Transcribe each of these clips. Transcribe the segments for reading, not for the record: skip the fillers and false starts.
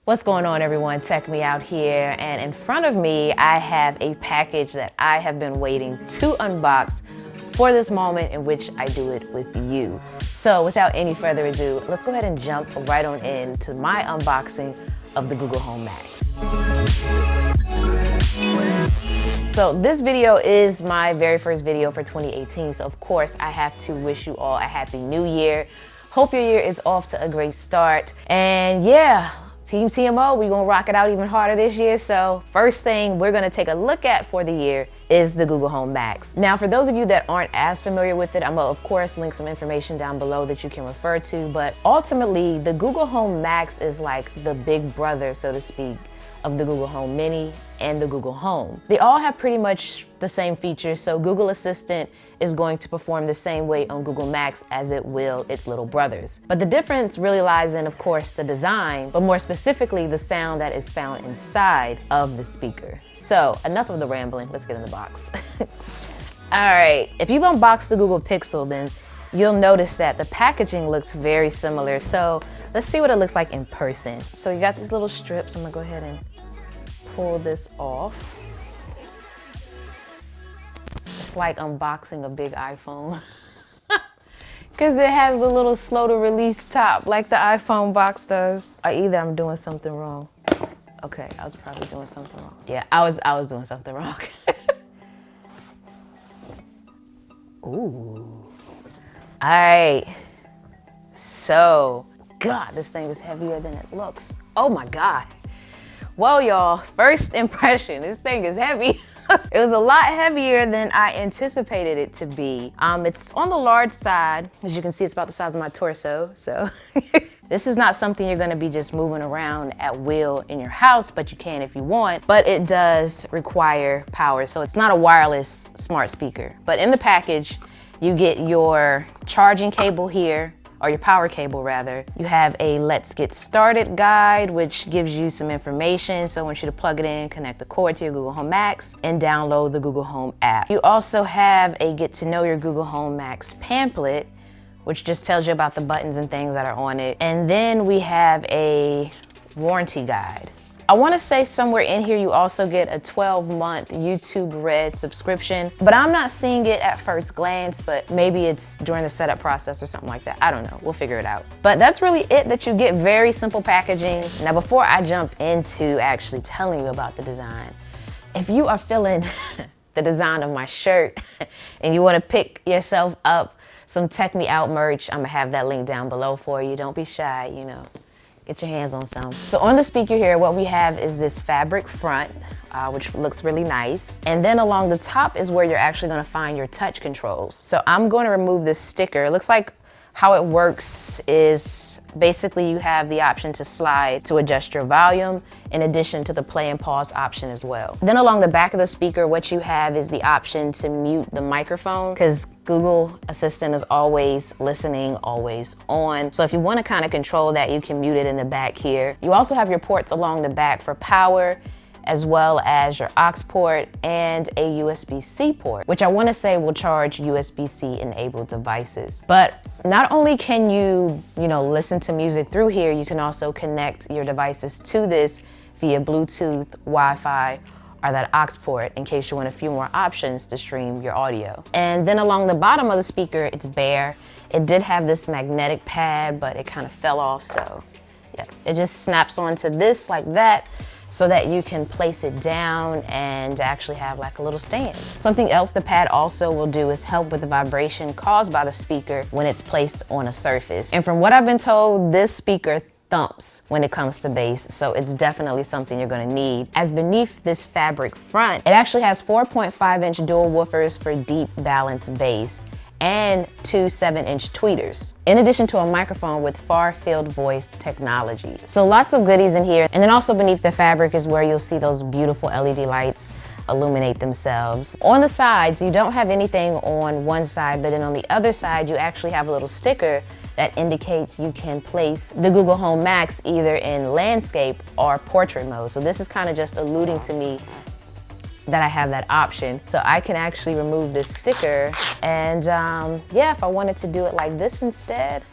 What's going on, everyone? Check me out here, and in front of me I have a package that I have been waiting to unbox for this moment in which I do it with you. So without any further ado, let's go ahead and jump right on into my unboxing of the Google Home Max. So this video is my very first video for 2018, so of course I have to wish you all a happy new year. Hope your year is off to a great start, and yeah, Team TMO, we're gonna rock it out even harder this year. So first thing we're gonna take a look at for the year is the Google Home Max. Now, for those of you that aren't as familiar with it, I'm gonna of course link some information down below that you can refer to, but ultimately the Google Home Max is like the big brother, so to speak, of the Google Home Mini and the Google Home. They all have pretty much the same features, so Google Assistant is going to perform the same way on Google Max as it will its little brothers. But the difference really lies in, of course, the design, but more specifically, the sound that is found inside of the speaker. So enough of the rambling, let's get in the box. All right, if you've unboxed the Google Pixel, then you'll notice that the packaging looks very similar. So let's see what it looks like in person. So you got these little strips. I'm gonna go ahead and pull this off. It's like unboxing a big iPhone because it has the little slow to release top like the iPhone box does. Or either I'm doing something wrong. Okay, I was probably doing something wrong. Yeah, I was doing something wrong. Ooh. All right, so, God, this thing is heavier than it looks. Oh my God. Well, y'all, first impression, this thing is heavy. It was a lot heavier than I anticipated it to be. It's on the large side. As you can see, it's about the size of my torso, so. This is not something you're gonna be just moving around at will in your house, but you can if you want. But it does require power, so it's not a wireless smart speaker. But in the package, you get your charging cable here, or your power cable rather. You have a Let's Get Started guide, which gives you some information. So I want you to plug it in, connect the cord to your Google Home Max, and download the Google Home app. You also have a Get to Know Your Google Home Max pamphlet, which just tells you about the buttons and things that are on it. And then we have a warranty guide. I wanna say somewhere in here you also get a 12-month YouTube Red subscription, but I'm not seeing it at first glance, but maybe it's during the setup process or something like that. I don't know, we'll figure it out. But that's really it that you get, very simple packaging. Now before I jump into actually telling you about the design, if you are feeling the design of my shirt and you wanna pick yourself up some Tech Me Out merch, I'm gonna have that link down below for you. Don't be shy, you know. Get your hands on some. So on the speaker here, what we have is this fabric front, which looks really nice. And then along the top is where you're actually gonna find your touch controls. So I'm going to remove this sticker. It looks like how it works is basically you have the option to slide to adjust your volume in addition to the play and pause option as well. Then along the back of the speaker, what you have is the option to mute the microphone because Google Assistant is always listening, always on. So if you want to kind of control that, you can mute it in the back here. You also have your ports along the back for power, as well as your aux port and a USB-C port, which I want to say will charge USB-C enabled devices. But not only can you listen to music through here, you can also connect your devices to this via Bluetooth, Wi-Fi, or that aux port in case you want a few more options to stream your audio. And then along the bottom of the speaker, it's bare. It did have this magnetic pad, but it kind of fell off, so yeah. It just snaps onto this like that, so that you can place it down and actually have like a little stand. Something else the pad also will do is help with the vibration caused by the speaker when it's placed on a surface. And from what I've been told, this speaker thumps when it comes to bass, so it's definitely something you're gonna need. As beneath this fabric front, it actually has 4.5-inch dual woofers for deep balanced bass and 2 7-inch tweeters, in addition to a microphone with far-field voice technology. So lots of goodies in here. And then also beneath the fabric is where you'll see those beautiful LED lights illuminate themselves. On the sides, you don't have anything on one side, but then on the other side, you actually have a little sticker that indicates you can place the Google Home Max either in landscape or portrait mode. So this is kind of just alluding to me that I have that option. So I can actually remove this sticker and yeah, if I wanted to do it like this instead,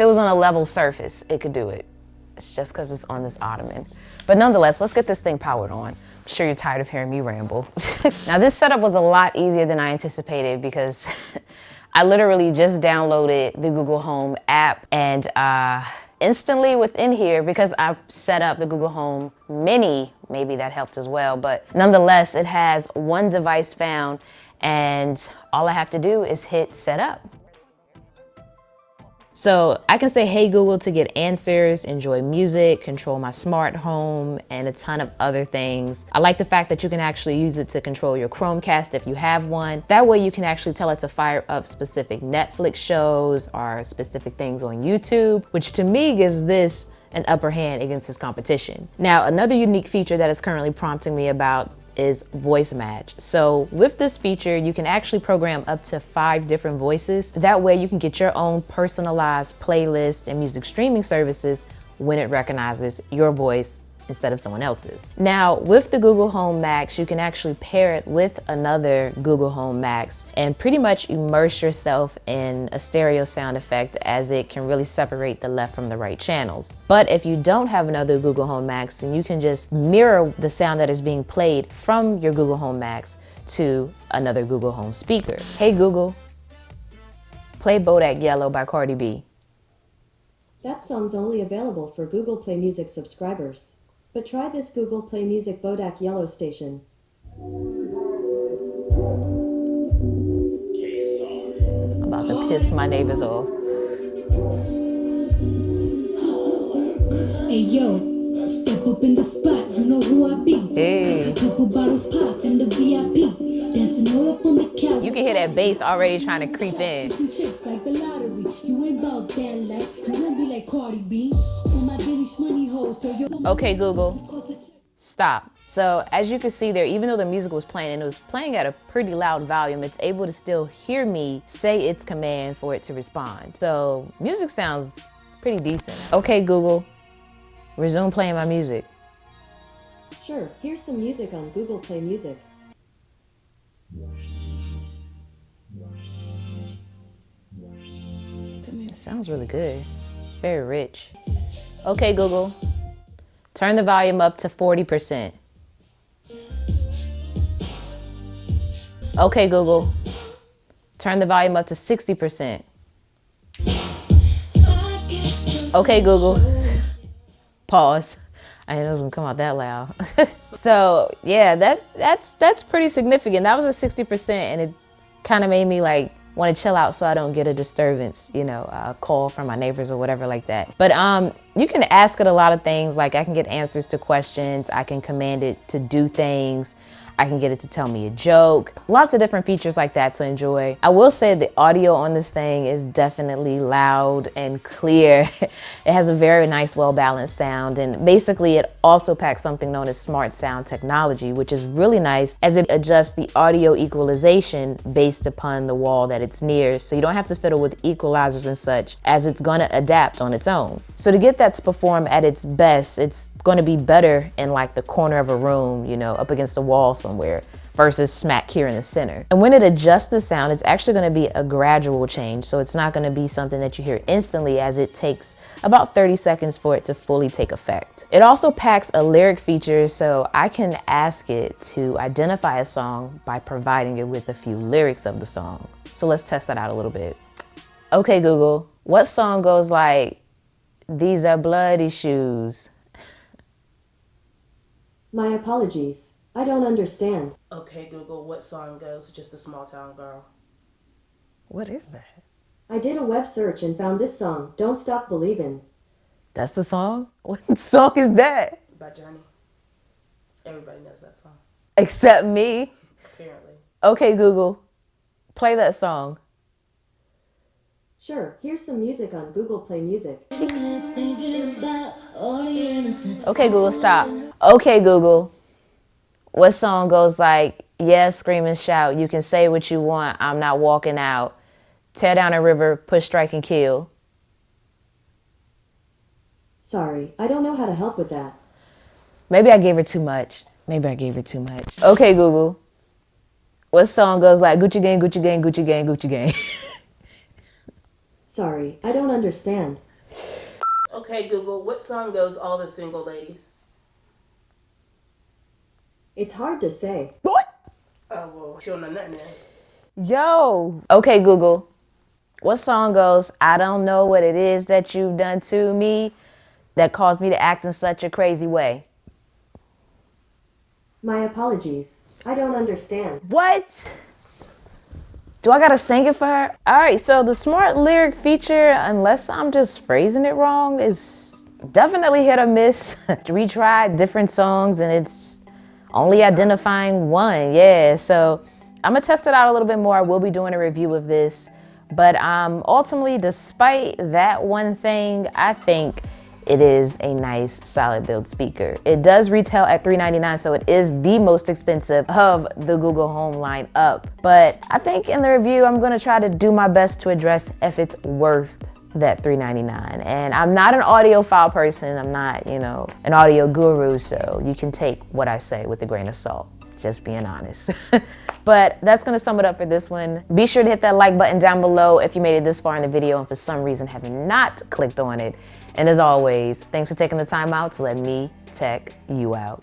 it was on a level surface, it could do it. It's just because it's on this ottoman. But nonetheless, let's get this thing powered on. I'm sure you're tired of hearing me ramble. Now this setup was a lot easier than I anticipated because I literally just downloaded the Google Home app and instantly within here, because I set up the Google Home Mini, maybe that helped as well, but nonetheless, it has one device found and all I have to do is hit setup. So I can say, hey Google, to get answers, enjoy music, control my smart home, and a ton of other things. I like the fact that you can actually use it to control your Chromecast if you have one. That way you can actually tell it to fire up specific Netflix shows or specific things on YouTube, which to me gives this an upper hand against its competition. Now, another unique feature that is currently prompting me about is voice match. So with this feature, you can actually program up to 5 different voices. That way you can get your own personalized playlist and music streaming services when it recognizes your voice instead of someone else's. Now, with the Google Home Max, you can actually pair it with another Google Home Max and pretty much immerse yourself in a stereo sound effect, as it can really separate the left from the right channels. But if you don't have another Google Home Max, then you can just mirror the sound that is being played from your Google Home Max to another Google Home speaker. Hey Google, play Bodak Yellow by Cardi B. That song's only available for Google Play Music subscribers. But try this Google Play Music Bodak Yellow station. I'm about to piss my neighbors off. Hey yo, step up in the spot, you know who I be. Hey. A couple bottles pop and the VIP. Dancing all up on the couch. You can hear that bass already trying to creep in. Some chicks like the lottery. You ain't about that life. You won't be like Cardi B. On my Danish money hoes. Okay, Google, stop. So as you can see there, even though the music was playing and it was playing at a pretty loud volume, it's able to still hear me say its command for it to respond. So music sounds pretty decent. Okay, Google, resume playing my music. Sure, here's some music on Google Play Music. It sounds really good, very rich. Okay, Google, turn the volume up to 40%. Okay, Google, turn the volume up to 60%. Okay, Google, pause. I didn't know it was gonna come out that loud. So yeah, that's pretty significant. That was a 60% and it kind of made me like want to chill out so I don't get a disturbance, you know, a call from my neighbors or whatever like that. But you can ask it a lot of things, like I can get answers to questions, I can command it to do things, I can get it to tell me a joke. Lots of different features like that to enjoy. I will say the audio on this thing is definitely loud and clear. It has a very nice, well-balanced sound, and basically it also packs something known as smart sound technology, which is really nice as it adjusts the audio equalization based upon the wall that it's near, so you don't have to fiddle with equalizers and such, as it's gonna adapt on its own. So to get that to perform at its best, it's going to be better in like the corner of a room, you know, up against the wall somewhere, versus smack here in the center. And when it adjusts the sound, it's actually going to be a gradual change. So it's not going to be something that you hear instantly, as it takes about 30 seconds for it to fully take effect. It also packs a lyric feature, so I can ask it to identify a song by providing it with a few lyrics of the song. So let's test that out a little bit. Okay, Google, what song goes like, "These are bloody shoes"? My apologies. I don't understand. Okay, Google, what song goes Just a Small Town Girl? What is that? I did a web search and found this song, Don't Stop Believin'. That's the song? What song is that? By Journey. Everybody knows that song. Except me. Apparently. Okay, Google, play that song. Sure, here's some music on Google Play Music. Okay, Google, stop. Okay, Google, what song goes like, "Yeah, scream and shout, you can say what you want, I'm not walking out. Tear down a river, push, strike, and kill"? Sorry, I don't know how to help with that. Maybe I gave her too much. Okay, Google, what song goes like, "Gucci gang, Gucci gang, Gucci gang, Gucci gang"? Sorry, I don't understand. Okay, Google, what song goes all the single ladies? It's hard to say. What? Oh, well, she don't know nothing then. Yo. Okay, Google. What song goes, I don't know what it is that you've done to me that caused me to act in such a crazy way? My apologies. I don't understand. What? Do I gotta sing it for her? All right, so the smart lyric feature, unless I'm just phrasing it wrong, is definitely hit or miss. We tried different songs and it's only identifying one. Yeah, so I'm gonna test it out a little bit more. I will be doing a review of this. But ultimately, despite that one thing, I think it is a nice, solid build speaker. It does retail at $399, so it is the most expensive of the Google Home line up. But I think in the review, I'm gonna try to do my best to address if it's worth that $399. And I'm not an audiophile person. I'm not, an audio guru, so you can take what I say with a grain of salt. Just being honest. But that's gonna sum it up for this one. Be sure to hit that like button down below if you made it this far in the video and for some reason have not clicked on it. And as always, thanks for taking the time out to let me tech you out.